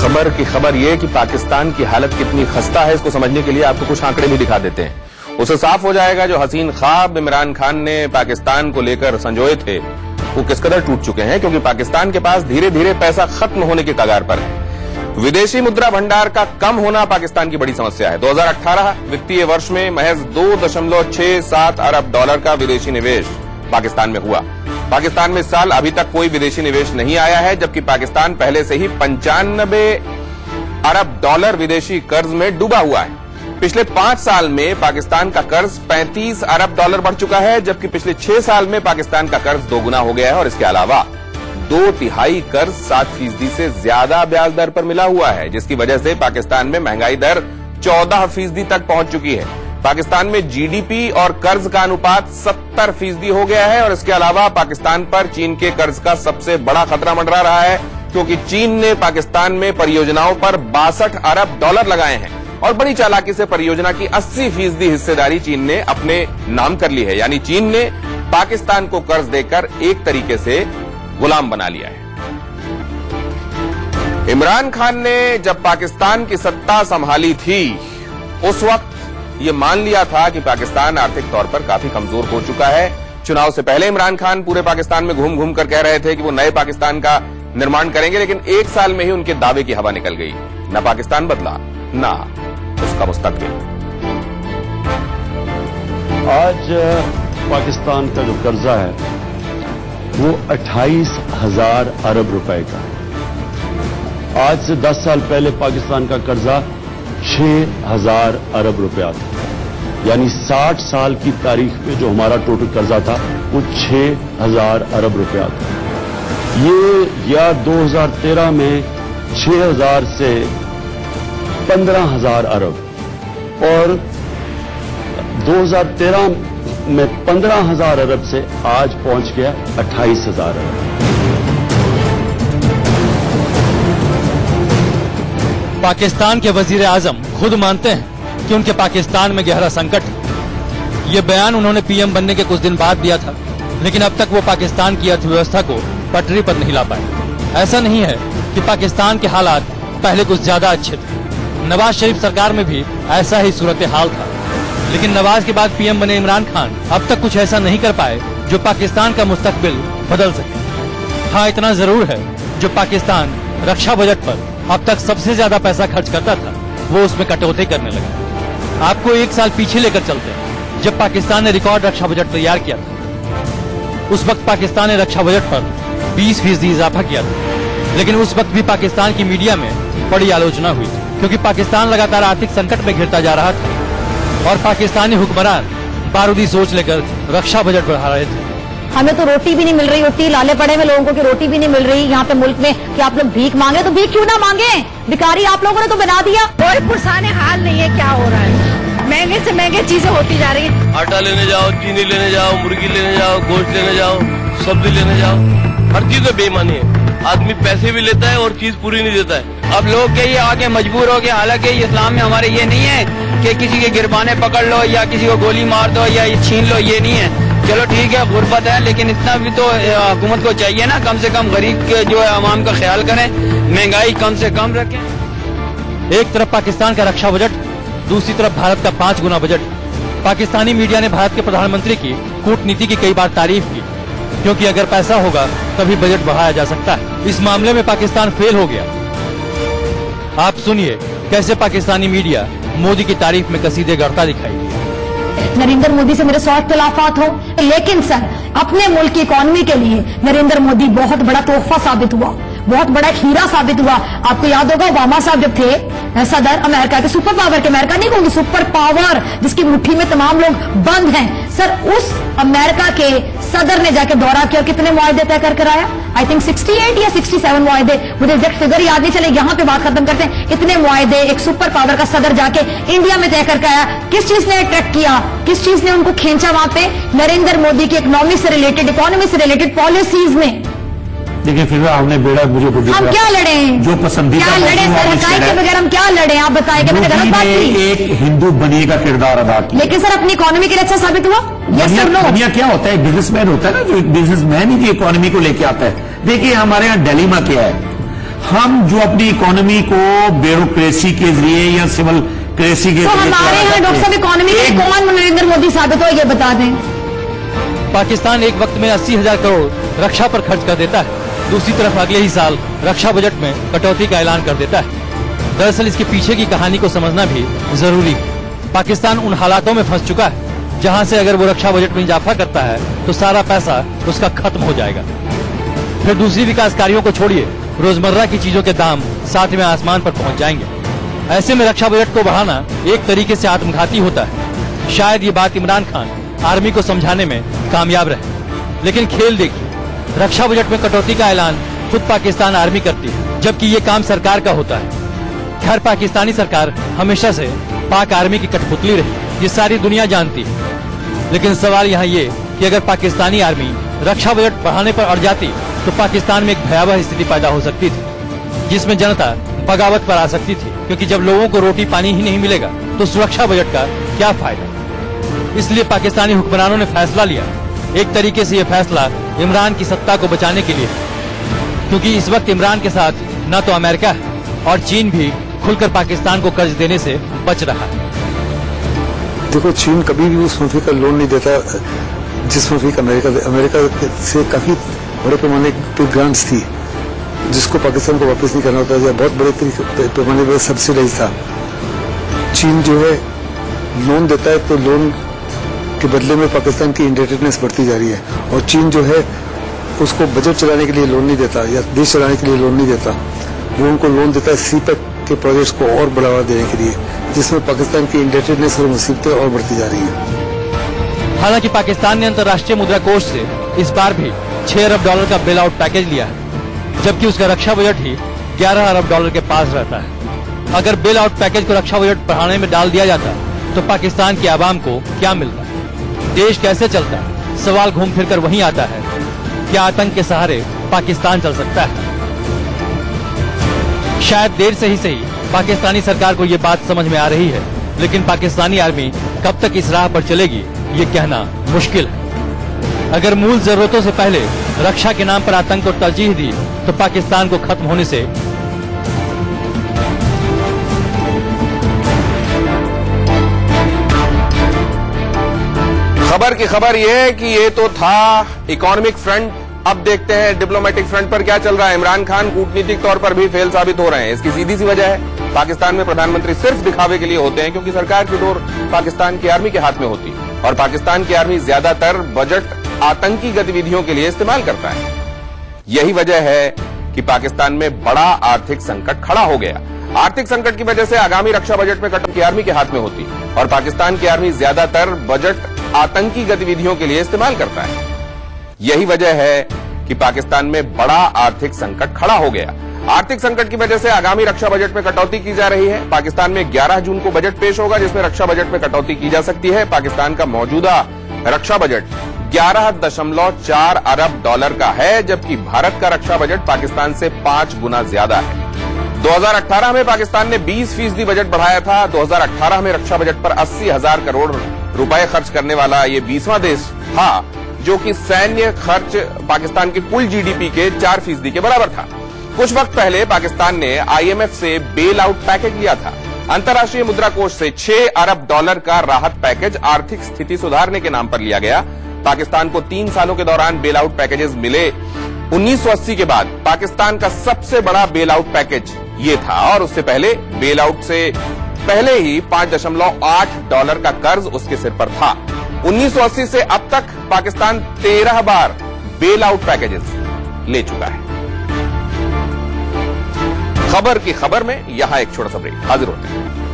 खबर की खबर ये कि पाकिस्तान की हालत कितनी खस्ता है, इसको समझने के लिए आपको कुछ आंकड़े भी दिखा देते हैं। उसे साफ हो जाएगा जो हसीन ख्वाब इमरान खान ने पाकिस्तान को लेकर संजोए थे वो किस कदर टूट चुके हैं, क्योंकि पाकिस्तान के पास धीरे धीरे पैसा खत्म होने के कगार पर है। विदेशी मुद्रा भंडार का कम होना पाकिस्तान की बड़ी समस्या है। 2018 वित्तीय वर्ष में महज 2.67 अरब डॉलर का विदेशी निवेश पाकिस्तान में हुआ। पाकिस्तान में इस साल अभी तक कोई विदेशी निवेश नहीं आया है, जबकि पाकिस्तान पहले से ही 95 अरब डॉलर विदेशी कर्ज में डूबा हुआ है। पिछले 5 साल में पाकिस्तान का कर्ज 35 अरब डॉलर बढ़ चुका है, जबकि पिछले 6 साल में पाकिस्तान का कर्ज 2 गुना हो गया है और इसके अलावा 2/3 कर्ज 7% से ज्यादा ब्याज दर पर मिला हुआ है, जिसकी वजह से पाकिस्तान में महंगाई दर 14% तक पहुंच चुकी है। पाकिस्तान में जीडीपी और कर्ज का अनुपात 70% हो गया है और इसके अलावा पाकिस्तान पर चीन के कर्ज का सबसे बड़ा खतरा मंडरा रहा है, क्योंकि चीन ने पाकिस्तान में परियोजनाओं पर 62 अरब डॉलर लगाए हैं और बड़ी चालाकी से परियोजना की 80% हिस्सेदारी चीन ने अपने नाम कर ली है। यानी चीन ने पाकिस्तान को कर्ज देकर एक तरीके से गुलाम बना लिया है। इमरान खान ने जब पाकिस्तान की सत्ता संभाली थी, उस वक्त ये मान लिया था कि पाकिस्तान आर्थिक तौर पर काफी कमजोर हो चुका है। चुनाव से पहले इमरान खान पूरे पाकिस्तान में घूम घूम कर कह रहे थे कि वो नए पाकिस्तान का निर्माण करेंगे, लेकिन 1 साल में ही उनके दावे की हवा निकल गई। न पाकिस्तान बदला, ना उसका मुस्तकबिल। आज पाकिस्तान का जो कर्जा है वो 28,000 अरब रुपए का है। आज से 10 साल पहले पाकिस्तान का कर्जा 6,000 अरब रुपया था। यानी 60 साल की तारीख में जो हमारा टोटल कर्जा था वो 6,000 अरब रुपया था। ये या 2013 में 6,000 से 15,000 अरब और 2013 में 15,000 अरब से आज पहुंच गया 28,000 अरब। पाकिस्तान के वजीर आजम खुद मानते हैं कि उनके पाकिस्तान में गहरा संकट है। ये बयान उन्होंने पीएम बनने के कुछ दिन बाद दिया था, लेकिन अब तक वो पाकिस्तान की अर्थव्यवस्था को पटरी पर नहीं ला पाए। ऐसा नहीं है कि पाकिस्तान के हालात पहले कुछ ज्यादा अच्छे थे। नवाज शरीफ सरकार में भी ऐसा ही सूरत हाल था, लेकिन नवाज के बाद पीएम बने इमरान खान अब तक कुछ ऐसा नहीं कर पाए जो पाकिस्तान का मुस्तकबिल बदल सके। हाँ, इतना जरूर है, जो पाकिस्तान रक्षा बजट पर अब तक सबसे ज्यादा पैसा खर्च करता था, वो उसमें कटौती करने लगा। आपको 1 साल पीछे लेकर चलते हैं, जब पाकिस्तान ने रिकॉर्ड रक्षा बजट तैयार किया था। उस वक्त पाकिस्तान ने रक्षा बजट पर 20% इजाफा किया था, लेकिन उस वक्त भी पाकिस्तान की मीडिया में बड़ी आलोचना हुई, क्योंकि पाकिस्तान लगातार आर्थिक संकट में घिरता जा रहा था और पाकिस्तानी हुक्मरान बारूदी सोच लेकर रक्षा बजट बढ़ा रहे थे। हमें तो रोटी भी नहीं मिल रही होती, लाले पड़े हुए लोगों को कि रोटी भी नहीं मिल रही यहाँ पे मुल्क में, कि आप लोग भीख मांगे तो भीख क्यों ना मांगे, भिखारी आप लोगों ने तो बना दिया। कोई पुरसाने हाल नहीं है, क्या हो रहा है, महंगे से महंगे चीजें होती जा रही है। आटा लेने जाओ, चीनी लेने जाओ, मुर्गी लेने जाओ, गोश्त लेने जाओ, सब्जी लेने जाओ, हर चीज में बेईमानी है। आदमी पैसे भी लेता है और चीज पूरी नहीं देता है। अब लोग के ये आके मजबूर हो गए, हालांकि इस्लाम में हमारे ये नहीं है कि किसी के गिरबाने पकड़ लो या किसी को गोली मार दो या ये छीन लो, ये नहीं है। चलो ठीक है, गुर्बत है, लेकिन इतना भी तो हुकूमत को चाहिए ना, कम से कम गरीब के जो है अवाम का ख्याल करें, महंगाई कम से कम रखें। एक तरफ पाकिस्तान का रक्षा बजट, दूसरी तरफ भारत का 5 गुना बजट। पाकिस्तानी मीडिया ने भारत के प्रधानमंत्री की कूटनीति की कई बार तारीफ की, क्योंकि अगर पैसा होगा तभी बजट बढ़ाया जा सकता है। इस मामले में पाकिस्तान फेल हो गया। आप सुनिए कैसे पाकिस्तानी मीडिया मोदी की तारीफ में कसीदे गढ़ता दिखाई दिया। नरेंद्र मोदी से मेरे 100 इख्तिलाफात हो, लेकिन सर अपने मुल्क की इकोनॉमी के लिए नरेंद्र मोदी बहुत बड़ा तोहफा साबित हुआ, बहुत बड़ा हीरा साबित हुआ। आपको याद होगा ओबामा साहब जब थे सदर अमेरिका के, सुपर पावर के, अमेरिका नहीं कहूंगी, सुपर पावर जिसकी मुट्ठी में तमाम लोग बंद हैं, सर उस अमेरिका के सदर ने जाकर दौरा किया और कितने मुआहदे तय कर आया? आई थिंक 68 या 67 मुआहदे, मुझे एग्जैक्ट फिगर याद नहीं चले। यहाँ पे बात खत्म करते हैं। इतने मुआहदे एक सुपर पावर का सदर जाके इंडिया में तय करके आया। किस चीज ने अट्रैक्ट किया, किस चीज ने उनको खींचा वहां पे? नरेंद्र मोदी की इकोनॉमी से रिलेटेड पॉलिसीज ने। देखिए फिर हमने बेड़ा मुझे हम क्या लड़े, जो पसंदीदा क्या लड़े सर, हकाई के बगैर हम क्या लड़े? आप बताएंगे, मैंने गलत बात की? एक हिंदू बनिए का किरदार अदा किया, लेकिन सर अपनी इकोनॉमी के लिए अच्छा साबित हुआ? Yes sir no? बनिया क्या होता है? बिजनेसमैन होता है ना, जो बिजनेसमैन ही इकोनॉमी को लेके आता है। देखिए हमारे यहाँ डिलेमा क्या है, हम जो अपनी इकोनॉमी को ब्यूरोक्रेसी के जरिए या सिविल क्रेसी के तो हमारे यहाँ डॉक्टर साहब इकोनॉमी के लिए कौन नरेंद्र मोदी साबित हो, ये बता दें। पाकिस्तान एक वक्त में 80,000 करोड़ रक्षा पर खर्च कर देता है, दूसरी तरफ अगले ही साल रक्षा बजट में कटौती का ऐलान कर देता है। दरअसल इसके पीछे की कहानी को समझना भी जरूरी है। पाकिस्तान उन हालातों में फंस चुका है जहां से अगर वो रक्षा बजट में इजाफा करता है तो सारा पैसा उसका खत्म हो जाएगा। फिर दूसरी विकास कार्यों को छोड़िए, रोजमर्रा की चीजों के दाम 7वें आसमान पर पहुंच जाएंगे। ऐसे में रक्षा बजट को बढ़ाना एक तरीके से आत्मघाती होता है। शायद ये बात इमरान खान आर्मी को समझाने में कामयाब रहे, लेकिन खेल देखिए, रक्षा बजट में कटौती का ऐलान खुद पाकिस्तान आर्मी करती है, जबकि ये काम सरकार का होता है। खैर पाकिस्तानी सरकार हमेशा से पाक आर्मी की कठपुतली रही, ये सारी दुनिया जानती है। लेकिन सवाल यहाँ ये कि अगर पाकिस्तानी आर्मी रक्षा बजट बढ़ाने पर अड़ जाती तो पाकिस्तान में एक भयावह स्थिति पैदा हो सकती थी, जिसमें जनता बगावत पर आ सकती थी, क्योंकि जब लोगों को रोटी पानी ही नहीं मिलेगा तो सुरक्षा बजट का क्या फायदा। इसलिए पाकिस्तानी हुक्मरानों ने फैसला लिया। एक तरीके से यह फैसला इमरान की सत्ता को बचाने के लिए, क्योंकि इस वक्त इमरान के साथ न तो अमेरिका है और चीन भी खुलकर पाकिस्तान को कर्ज देने से बच रहा है। देखो चीन कभी भी उस मुल्क का लोन नहीं देता जिस मुल्क अमेरिका से काफी बड़े पैमाने पे ग्रांट्स थी, जिसको पाकिस्तान को वापस नहीं करना होता है, बहुत बड़े पैमाने पर सब्सिडाइज था। चीन जो है लोन देता है तो लोन के बदले में पाकिस्तान की इंडेटेडनेस बढ़ती जा रही है, और चीन जो है उसको बजट चलाने के लिए लोन नहीं देता या देश चलाने के लिए लोन नहीं देता, वो उनको लोन देता है सीपेक के प्रोजेक्ट्स को और बढ़ावा देने के लिए, जिसमें पाकिस्तान की इंडेटेडनेस और मुसीबतें और बढ़ती जा रही हैं। हालांकि पाकिस्तान ने अंतर्राष्ट्रीय मुद्रा कोष से इस बार भी 6 अरब डॉलर का बेल आउट पैकेज लिया है, जबकि उसका रक्षा बजट ही 11 अरब डॉलर के पास रहता है। अगर बेल आउट पैकेज को रक्षा बजट बढ़ाने में डाल दिया जाता तो पाकिस्तान के आवाम को क्या मिलता, देश कैसे चलता? सवाल घूम फिर कर वहीं आता है, क्या आतंक के सहारे पाकिस्तान चल सकता है? शायद देर से ही सही पाकिस्तानी सरकार को ये बात समझ में आ रही है, लेकिन पाकिस्तानी आर्मी कब तक इस राह पर चलेगी ये कहना मुश्किल है। अगर मूल जरूरतों से पहले रक्षा के नाम पर आतंक को तरजीह दी तो पाकिस्तान को खत्म होने से खबर की खबर यह है कि ये तो था इकोनॉमिक फ्रंट, अब देखते हैं डिप्लोमेटिक फ्रंट पर क्या चल रहा है। इमरान खान कूटनीतिक तौर पर भी फेल साबित हो रहे हैं। इसकी सीधी सी वजह है, पाकिस्तान में प्रधानमंत्री सिर्फ दिखावे के लिए होते हैं, क्योंकि सरकार की डोर पाकिस्तान की आर्मी के हाथ में होती है और पाकिस्तान की आर्मी ज्यादातर बजट आतंकी गतिविधियों के लिए इस्तेमाल करता है। यही वजह है कि पाकिस्तान में बड़ा आर्थिक संकट खड़ा हो गया। आर्थिक संकट की वजह से आगामी रक्षा बजट में कटौती आर्मी के हाथ में होती और पाकिस्तान की आर्मी ज्यादातर बजट आतंकी गतिविधियों के लिए इस्तेमाल करता है। यही वजह है कि पाकिस्तान में बड़ा आर्थिक संकट खड़ा हो गया। आर्थिक संकट की वजह से आगामी रक्षा बजट में कटौती की जा रही है। पाकिस्तान में 11 जून को बजट पेश होगा, जिसमें रक्षा बजट में कटौती की जा सकती है। पाकिस्तान का मौजूदा रक्षा बजट 11.4 अरब डॉलर का है, जबकि भारत का रक्षा बजट पाकिस्तान से 5 गुना ज्यादा है। 2018 में पाकिस्तान ने 20% बजट बढ़ाया था। 2018 में रक्षा बजट पर 80,000 करोड़ रुपए खर्च करने वाला ये 20वां देश था, जो कि सैन्य खर्च पाकिस्तान के कुल जीडीपी के 4% के बराबर था। कुछ वक्त पहले पाकिस्तान ने आईएमएफ से बेल आउट पैकेज लिया था। अंतर्राष्ट्रीय मुद्रा कोष से 6 अरब डॉलर का राहत पैकेज आर्थिक स्थिति सुधारने के नाम पर लिया गया। पाकिस्तान को 3 सालों के दौरान बेल आउट पैकेजेस मिले। 1980 के बाद पाकिस्तान का सबसे बड़ा बेल आउट पैकेज ये था, और उससे पहले बेल आउट से पहले ही $5.8 का कर्ज उसके सिर पर था। 1980 से अब तक पाकिस्तान 13 बार बेल आउट पैकेजेस ले चुका है। खबर की खबर में यहां एक छोटा सा ब्रेक, हाजिर होते हैं।